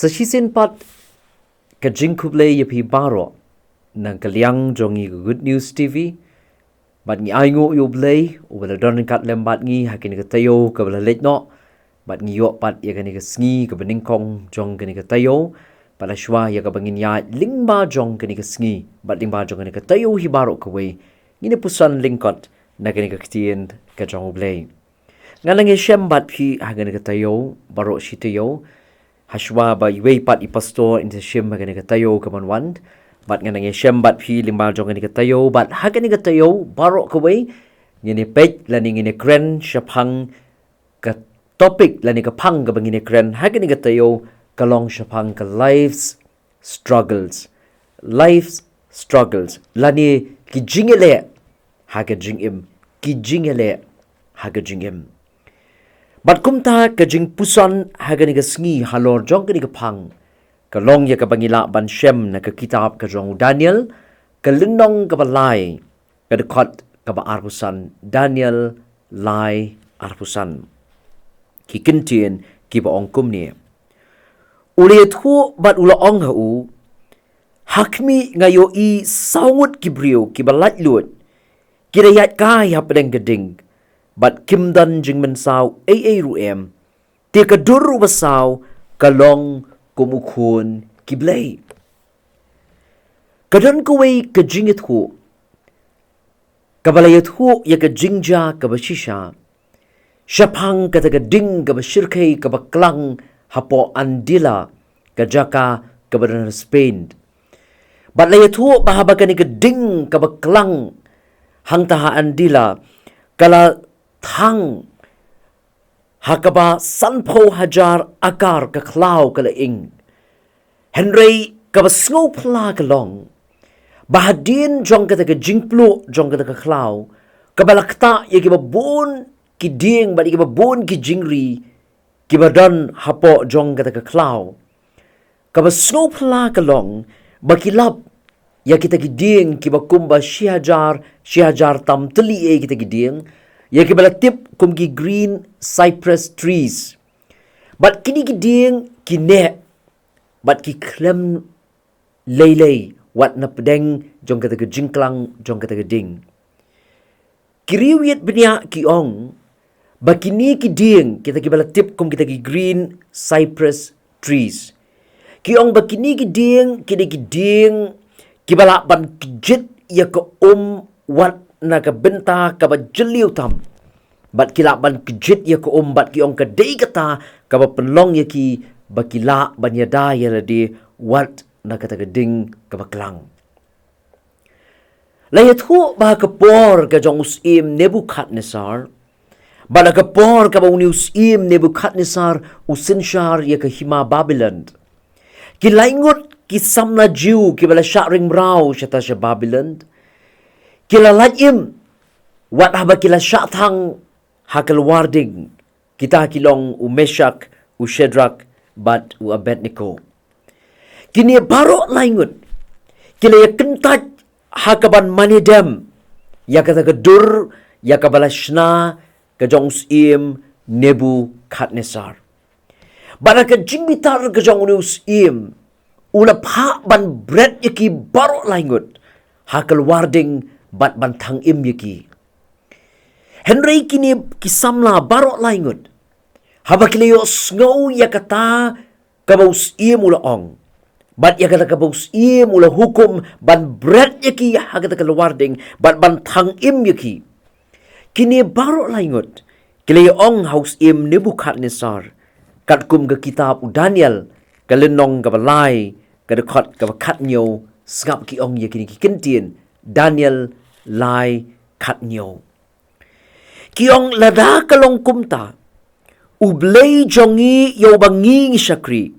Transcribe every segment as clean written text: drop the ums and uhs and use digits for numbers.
Sasisin pat ka jingkublei yapi baro nang kaliang jongi Good News TV bat ngi aingo U Blei ubala don kat lembat ngi hakin ka tayo ka bala letno bat ngi yo pat ya kani ka sngi ka beningkong jong kani ka tayo pala shwa ya ka bangin ya lingba jong kani ka sngi bat lingba jong kani ka tayo hi baro ka we ngine pusan lyngkot na kani ka Ktien ka jong U Blei ngalang Syiem bat phi hagani ka tayo baro shi tayo hashwa ba iwei pat I pastor in Syiem hagani ka tayo ka manwan bat nganang Syiem bat phi limba jong kani ka tayo bat hagani ka tayo baro ka we ngine pet lani ngine kren shapang ka topic lani ka pang ka bangine kren hagani ka tayo kalong shapang ka life's struggles lani ki jingele haga jingim ki jingele haga jingim bat kumta ka jingpuson haga ni ka sngi halor jong ka ni ka pang kalong ya ka bangila ban Syiem na ka kitab ka jong Daniel ka linong ka balai ka dekot ka ba arpusan Daniel lai arpusan ki Ktien ki ba ong kumni uli thu bat ula ong hu hakmi ngayo I saungut kibriu ki balat lut kirayat kai hapdeng geding bat kimdan jingmen saw ruem ti kadur basaw kalong kumukun kiblei kadon kuwei ka jingit hu kabalayat hu ya ka kynja ka bashisha shapang ka taga ding ka bashirkay ka baklang hapo andila ka jaka ka badan Spain bat layat hu bahaba ka ni ka ding ka baklang hang taha andila kala thang hakaba sanpo hajar akar ka klaw kala ing Henry kaba snow pla kalong bahadin jong kata ka jingplu jong kata ka klaw kabalakta ya kiba bon ki ding ba kiba bon ki jingri kiba dan hapo jong kata ka klaw kaba snow pla kalong bakilap ya kita giding kiba kumba shihajar tam teli kita giding ya kibala tip kum ki green cypress trees but kini giding kine but ki klem lei wat na pedeng jong kata ke jingklang jong kata ke ding kiriwit benya ki ong bakini giding kita kibala tip kum kita ki green cypress trees ki ong bakini giding kini giding kibala ban kijit ya ka wat na ka benta ka ba jeliu tam bat kila ban kijit ya ka bat ki ong ka dei kata ka ba penlong ya ki bakila ban yada ya ladi wat na kata ka ding ka ba klang layat hu ba ka por ka jong Syiem Nebukadnezar ba ka por ka ba Syiem Nebukadnezar usinshar ya ka hima Babylon kilaingot kisamna Jew kibala sharing raw syata sya Babylon kila lajim wat haba kila syathang hakal warding kita kilong Meshach Shadrach bat Abednego kini baro laingut kila ya kentat hakaban manidem ya kata kedur ya kabala shna ka jong Syiem Nebukadnezar bana ka jingbitar ka jong Syiem ula pha ban bread yaki baro laingut hakal warding bat ban thang im yaki Henry kini kisamla baro laingut haba kilayo snow yakata kabaw Syiem ula ong bat yakata kabaw Syiem ula hukum ban bread yaki hakata kal warding bat ban thang im yaki kini baro laingut kilayo ong house Syiem Nebukadnezar katkum ka kitab Daniel kalenong kabalai kadekot kabakatnyo skap ki ong yakini ki Ktien Daniel lai katnyo ki ong lada kalong kumta U Blei jongi yo bangi syakri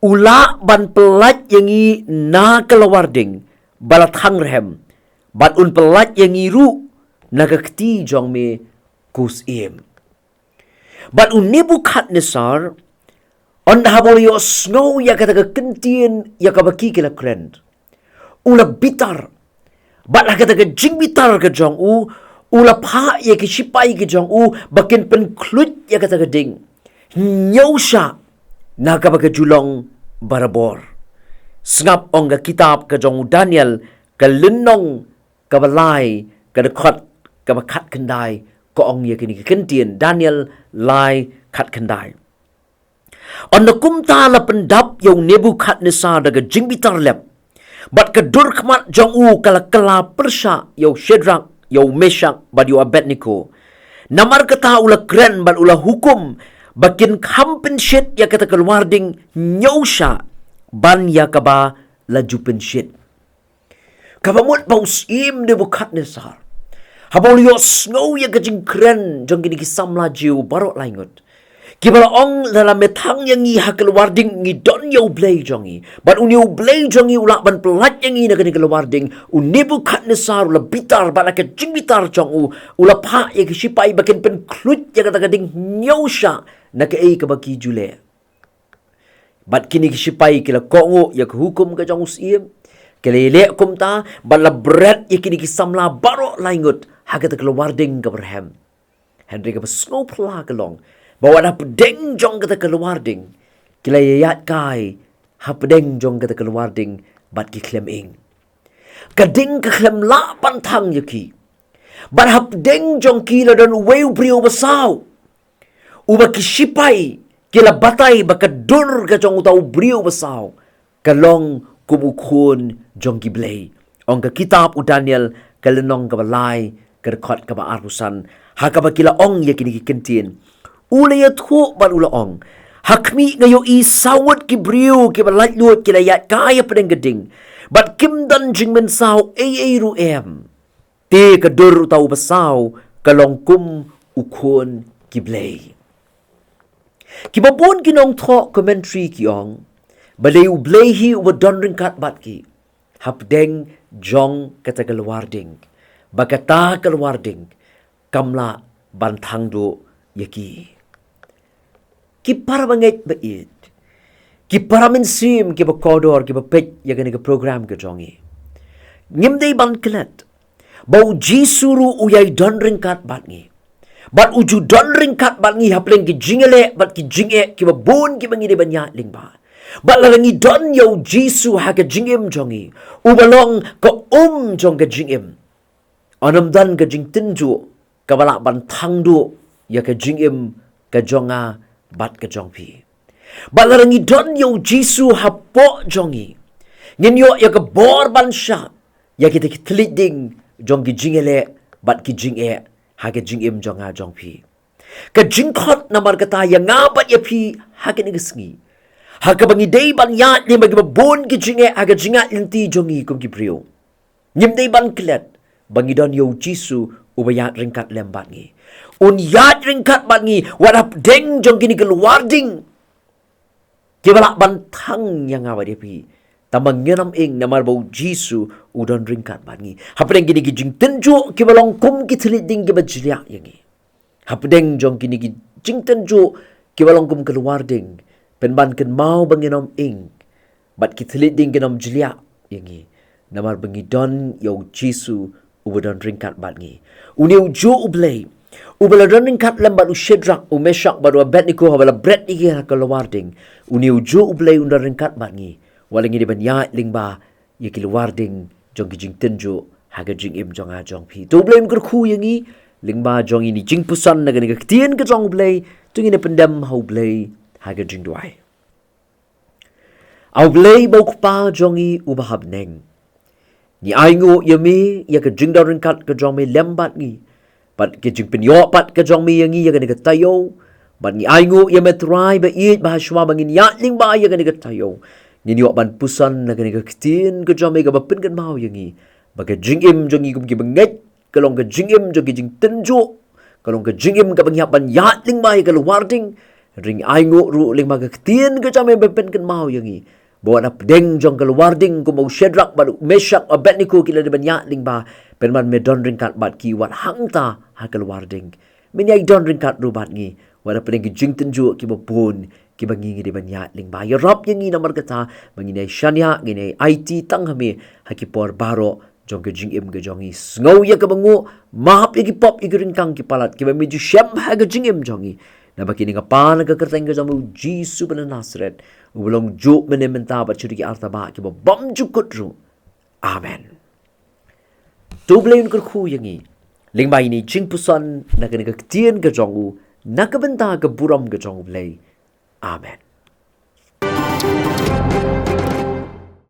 ula ban pelat yangi na kalawarding balat hangrehem bat un pelat yangi ru nagakti jong me Syiem bat un Nebukadnezar on habol yo snow ya kata ka Ktien ya ka baki kila krend ula bitar bat la kata ka jingbitar ka jong ula pha ya ki sipai ki jong bakin pen klut ya kata ka ding nyosha Nakaba ka julong barabor. Sngap ong ka kitab ka jong Daniel ka linong ka balay ka dekot ka bakat kendai ko ong ya kini Ka Ktien Daniel lai kat kendai. On na kumta la pendap yung Nebukadnezar daga jingbitar lep. Bat ka durkmat jong u kala persya yung Shadrach yung Meshach bad yung Abednego. Namar kata ula kren bad ula hukum bakin kampen shit ya kata keluarding nyosha ban ya kaba laju penshit. Kabamut bau Syiem Nebukadnezar. Habau liyo snow ya kajing kren jong gini kisam laju barok laingut. Kibala ong dalam metang yang i hakeluarding ngi don ya U Blei jongi. Bat uni U Blei jongi ulak ban pelat yang i nakani keluarding. U Nebukadnezar ula bitar bat nak jing bitar jong ula pak ya kisipai bakin pen klut ya kata kading nyosha nak kabaki jule. Bat kini kisipai kila kongo ya kehukum ka jong Syiem. Kila ilek kumta bala berat ya kini kisamla barok laingut hagat keluarding ka berhem. Henry ka snow pla kelong. Bawa dah pedeng jong kata keluarding. Kila yayat kai ha pedeng jong kata keluarding bat ki klem ing. Kading ka klem la pantang yaki. Bat ha pedeng jong kila dan weu brio basau. Uba kisipai kila batai bakadur ka jong utau brio basau. Kalong kumukun jong ki Blei. Ong ka kitab u Daniel kalenong ka balay ka rekod ka maarusan. Hakaba kila ong ya kini Ka Ktien. Ula ya tu ban ula ong. Hakmi ngayo i sawat ki brio ki balay lut kila yat kaya pedeng geding. Bat kim dan jing mensau ru em. Te kadur utau basau kalong kum ukun ki Blei. Kibabon kinong to commentary kiong. Balay U Blei hi uwa don ringkat bat ki. Hapdeng jong kata keluarding. Bagata keluarding. Kamla bantang do yaki. Kipara banget bait. Kipara mynsiem kiba kodor kiba pet yagan ka program ka jongi. Ngimday ban kelet. Bau Jisu ru uyay don ringkat bat ngi. Bat uju don ringkat bat ngi hapleng ki jingele bat ki jinge kiba bon kiba ngi banya lingba. Bat larangi don yo Jisu ha ka jingim jongi. Ubalong ka jong ka jingim. Anam dan ka jingtinju kabala bantang do ya ka jingim ka jonga bat ka jongpi. Bat larangi don yo Jisu ha po jongi. Ngin yo ya ka bor ban sya ya kita kitliding jong ki jingele bat ki jinge ha ka jingim jonga jongpi. Ka jingkot namar kata ya ngabat ya pi ha ka sngi. Haka bangi day ban yat ni bagi babon ki jinge aga jingat linti jongi kum ki brio. Nyim day ban klet bangi don yo Jisu ubayat ringkat lembat ngi. Un yat ringkat bat ngi wadap deng jong kini keluarding. Kibalak bantang yang awak dia pi. Tambang ngenam ing namar bau Jisu udon ringkat bat ngi. Hapdeng kini ki jing tenjo kibalong kum ki telit ding ki bajliak yangi. Hapdeng jong kini ki jing tenjo kibalong kum keluarding. Penban ken mau banginom ing. Bat kitelit ding genom jliak yangi. Namar bangi don yo Jisu ubadon ringkat bat ngi. Uni ujo U Blei. Ubala don ringkat lembat u Shadrach u Meshach badu Abednego habala bret igi keluarding. Uni ujo U Blei undon ringkat bat ngi. Walangi di banyat lingba ya keluarding jong ki jing tenjo haga jing im jong a jong pi. Tu Blei mkerku yangi lingba jong ini jingpuson naga Ka Ktien ke jong U Blei. Tu ngine pendam ha U Blei haga jing duai. U Blei bau kupa jongi ubahab neng. Ni aingu yami ya ka jing darin kat ka jong mi lembat ngi. Pat ke jing penyo pat ka jong mi yangi ya ka ni ka tayo. Bat ni aingu ya metrai ba it bahaswa bangin ya ling ba ya ka ni ka tayo. Ni yo ban pusan na ka ni Ka Ktien ka jong mi ka bapin kan mau yangi. Baga jing im jongi kum ki banget kalong ka jing im jongi jing tenjo. Kalong ka jing im ka bangyap ban ya ling ba ya ka luarding. Ring aingu ru ling ba Ka Ktien ka jong mi bapin kan mau yangi. Bawa na pedeng jong keluarding kumau Shadrach badu Meshach Abednego kila di banyak lingba penman me don ringkat bat ki wat hangta ha keluarding menyai don ringkat rubat ngi wala pedeng ki jing tenju ki bapun ki bangi di banyak lingba ya rap yang ngi namar kata menginai syania nginai IT tang hami ha ki por baro jong ke jing im ke jongi ngau ya ke bangu mahap ya ki pop ya ki ringkang ki palat ki bami ju syem ha ke jing im jongi Na bakini ngapa na ka kyrteng ka jong U Jisu bana Nazareth. Ubelong juk menementa bat churi ki artaba ki bam jukut ru. Amen. Tu Blei Un kerku yang i. Ling mai ni jingpuson na ka Ktien ka jong U. Na ka benta ka buram ka jong Blei. Amen.